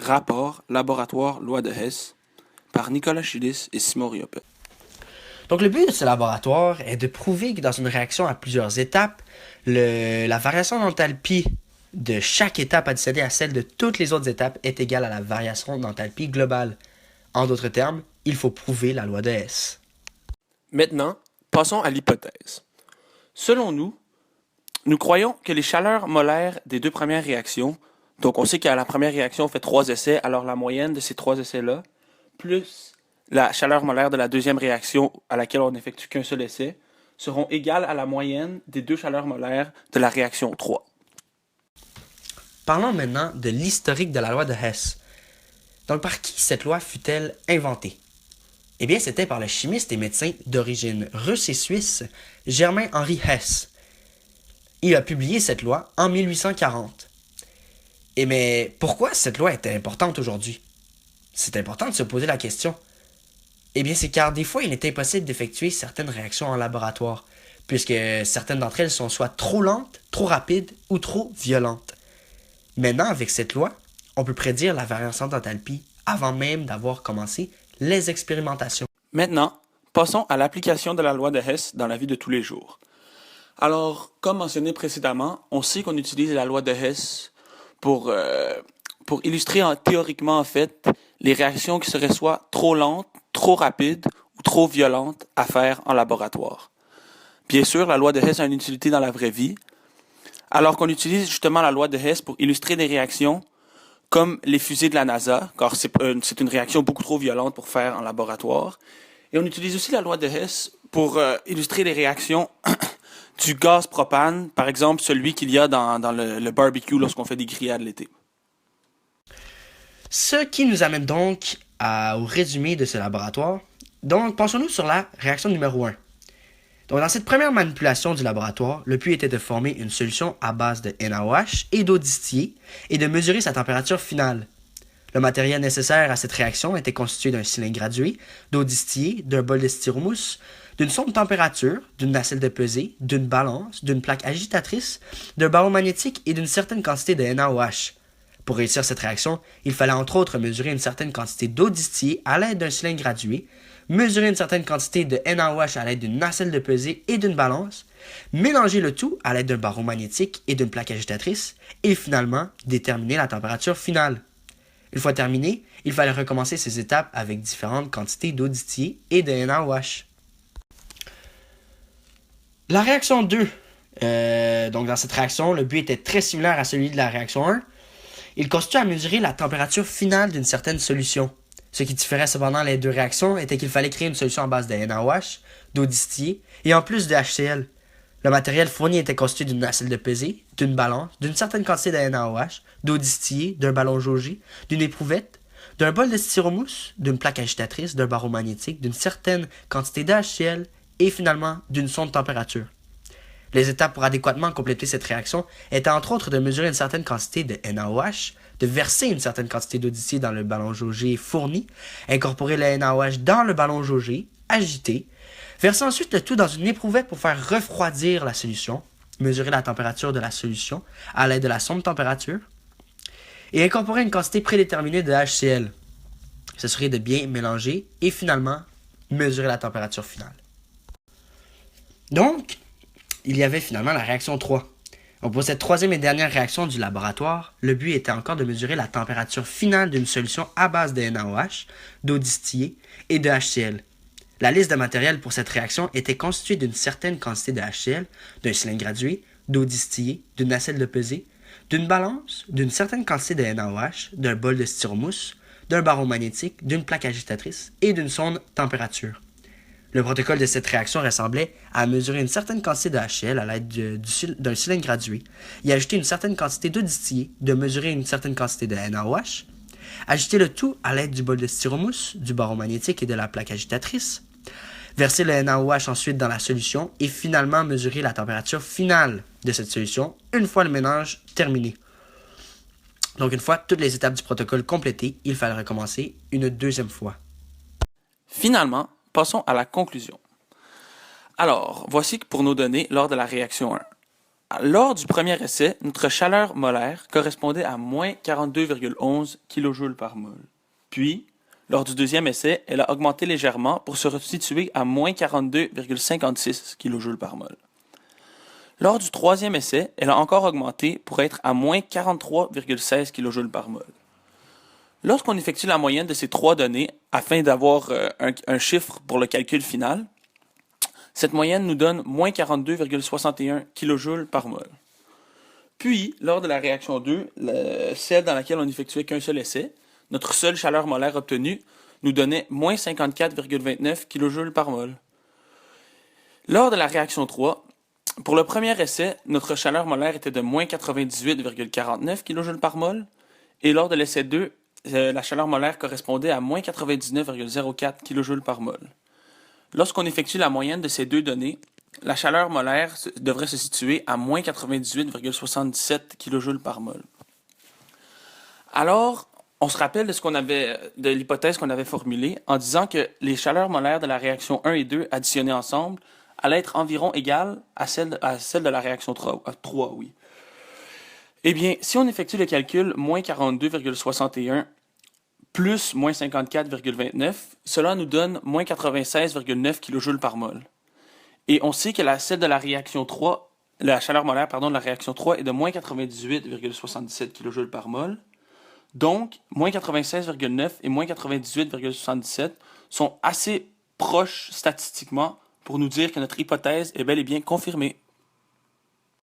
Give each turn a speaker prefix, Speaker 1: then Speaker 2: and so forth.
Speaker 1: Rapport Laboratoire Loi de Hess par Nicolas Chilis et Simon Riope.
Speaker 2: Donc le but de ce laboratoire est de prouver que dans une réaction à plusieurs étapes, la variation d'enthalpie de chaque étape additionnée à celle de toutes les autres étapes est égale à la variation d'enthalpie globale. En d'autres termes, il faut prouver la loi de Hess.
Speaker 1: Maintenant, passons à l'hypothèse. Selon nous, nous croyons que les chaleurs molaires des deux premières réactions, donc on sait qu'à la première réaction on fait 3 essais, alors la moyenne de ces 3 essais-là, plus la chaleur molaire de la deuxième réaction à laquelle on n'effectue qu'un seul essai, seront égales à la moyenne des deux chaleurs molaires de la réaction 3.
Speaker 2: Parlons maintenant de l'historique de la loi de Hess. Donc par qui cette loi fut-elle inventée? Eh bien, c'était par le chimiste et médecin d'origine russe et suisse, Germain-Henri Hess. Il a publié cette loi en 1840. Et mais pourquoi cette loi était importante aujourd'hui? C'est important de se poser la question. Eh bien, c'est car des fois, il est impossible d'effectuer certaines réactions en laboratoire, puisque certaines d'entre elles sont soit trop lentes, trop rapides ou trop violentes. Maintenant, avec cette loi, on peut prédire la variation d'enthalpie avant même d'avoir commencé les expérimentations.
Speaker 1: Maintenant, passons à l'application de la loi de Hess dans la vie de tous les jours. Alors, comme mentionné précédemment, on sait qu'on utilise la loi de Hess pour illustrer théoriquement en fait les réactions qui seraient soit trop lentes, trop rapides ou trop violentes à faire en laboratoire. Bien sûr, la loi de Hess a une utilité dans la vraie vie, alors qu'on utilise justement la loi de Hess pour illustrer des réactions comme les fusées de la NASA, car c'est une réaction beaucoup trop violente pour faire en laboratoire. Et on utilise aussi la loi de Hess pour illustrer les réactions du gaz propane, par exemple celui qu'il y a dans le barbecue lorsqu'on fait des grillades l'été.
Speaker 2: Ce qui nous amène donc au résumé de ce laboratoire. Donc, penchons-nous sur la réaction numéro 1. Donc, dans cette première manipulation du laboratoire, le but était de former une solution à base de NaOH et d'eau distillée et de mesurer sa température finale. Le matériel nécessaire à cette réaction était constitué d'un cylindre gradué, d'eau distillée, d'un bol de styromousse, d'une sonde de température, d'une nacelle de pesée, d'une balance, d'une plaque agitatrice, d'un ballon magnétique et d'une certaine quantité de NaOH. Pour réussir cette réaction, il fallait entre autres mesurer une certaine quantité d'eau distillée à l'aide d'un cylindre gradué, mesurer une certaine quantité de NaOH à l'aide d'une nacelle de pesée et d'une balance, mélanger le tout à l'aide d'un barreau magnétique et d'une plaque agitatrice, et finalement déterminer la température finale. Une fois terminé, il fallait recommencer ces étapes avec différentes quantités d'eau distillée et de NaOH. La réaction 2. Donc dans cette réaction, le but était très similaire à celui de la réaction 1. Il consistait à mesurer la température finale d'une certaine solution. Ce qui différait cependant les deux réactions était qu'il fallait créer une solution à base de NaOH, d'eau distillée et en plus de HCl. Le matériel fourni était constitué d'une nacelle de pesée, d'une balance, d'une certaine quantité de NaOH, d'eau distillée, d'un ballon jaugé, d'une éprouvette, d'un bol de styromousse, d'une plaque agitatrice, d'un barreau magnétique, d'une certaine quantité de HCl et finalement d'une sonde de température. Les étapes pour adéquatement compléter cette réaction étaient entre autres de mesurer une certaine quantité de NaOH, de verser une certaine quantité d'eau distillée dans le ballon jaugé fourni, incorporer le NaOH dans le ballon jaugé, agiter, verser ensuite le tout dans une éprouvette pour faire refroidir la solution, mesurer la température de la solution à l'aide de la sonde de température, et incorporer une quantité prédéterminée de HCl. Ce serait de bien mélanger et finalement mesurer la température finale. Donc, il y avait finalement la réaction 3. Donc pour cette troisième et dernière réaction du laboratoire, le but était encore de mesurer la température finale d'une solution à base de NaOH, d'eau distillée et de HCl. La liste de matériel pour cette réaction était constituée d'une certaine quantité de HCl, d'un cylindre gradué, d'eau distillée, d'une nacelle de pesée, d'une balance, d'une certaine quantité de NaOH, d'un bol de styromousse, d'un barreau magnétique, d'une plaque agitatrice et d'une sonde température. Le protocole de cette réaction ressemblait à mesurer une certaine quantité de HCl à l'aide d'un cylindre gradué, y ajouter une certaine quantité d'eau distillée, de mesurer une certaine quantité de NaOH, ajouter le tout à l'aide du bol de styromousse, du barreau magnétique et de la plaque agitatrice, verser le NaOH ensuite dans la solution et finalement mesurer la température finale de cette solution une fois le mélange terminé. Donc une fois toutes les étapes du protocole complétées, il fallait recommencer une deuxième fois.
Speaker 1: Finalement, passons à la conclusion. Alors, voici pour nos données lors de la réaction 1. Lors du premier essai, notre chaleur molaire correspondait à moins 42,11 kJ par mol. Puis, lors du deuxième essai, elle a augmenté légèrement pour se situer à moins 42,56 kJ par mol. Lors du troisième essai, elle a encore augmenté pour être à moins 43,16 kJ par mol. Lorsqu'on effectue la moyenne de ces trois données afin d'avoir un chiffre pour le calcul final, cette moyenne nous donne moins 42,61 kJ par mol. Puis, lors de la réaction 2, celle dans laquelle on n'effectuait qu'un seul essai, notre seule chaleur molaire obtenue nous donnait moins 54,29 kJ par mol. Lors de la réaction 3, pour le premier essai, notre chaleur molaire était de moins 98,49 kJ par mol, et lors de l'essai 2, la chaleur molaire correspondait à moins 99,04 kJ par mol. Lorsqu'on effectue la moyenne de ces deux données, la chaleur molaire devrait se situer à moins 98,77 kJ par mol. Alors, on se rappelle de l'hypothèse qu'on avait formulée en disant que les chaleurs molaires de la réaction 1 et 2 additionnées ensemble allaient être environ égales à celles de la réaction 3, oui. Eh bien, si on effectue le calcul moins 42,61 plus moins 54,29, cela nous donne moins 96,9 kJ par mol. Et on sait que la chaleur molaire de la réaction 3 est de moins 98,77 kJ par mol. Donc, moins 96,9 et moins 98,77 sont assez proches statistiquement pour nous dire que notre hypothèse est bel et bien confirmée.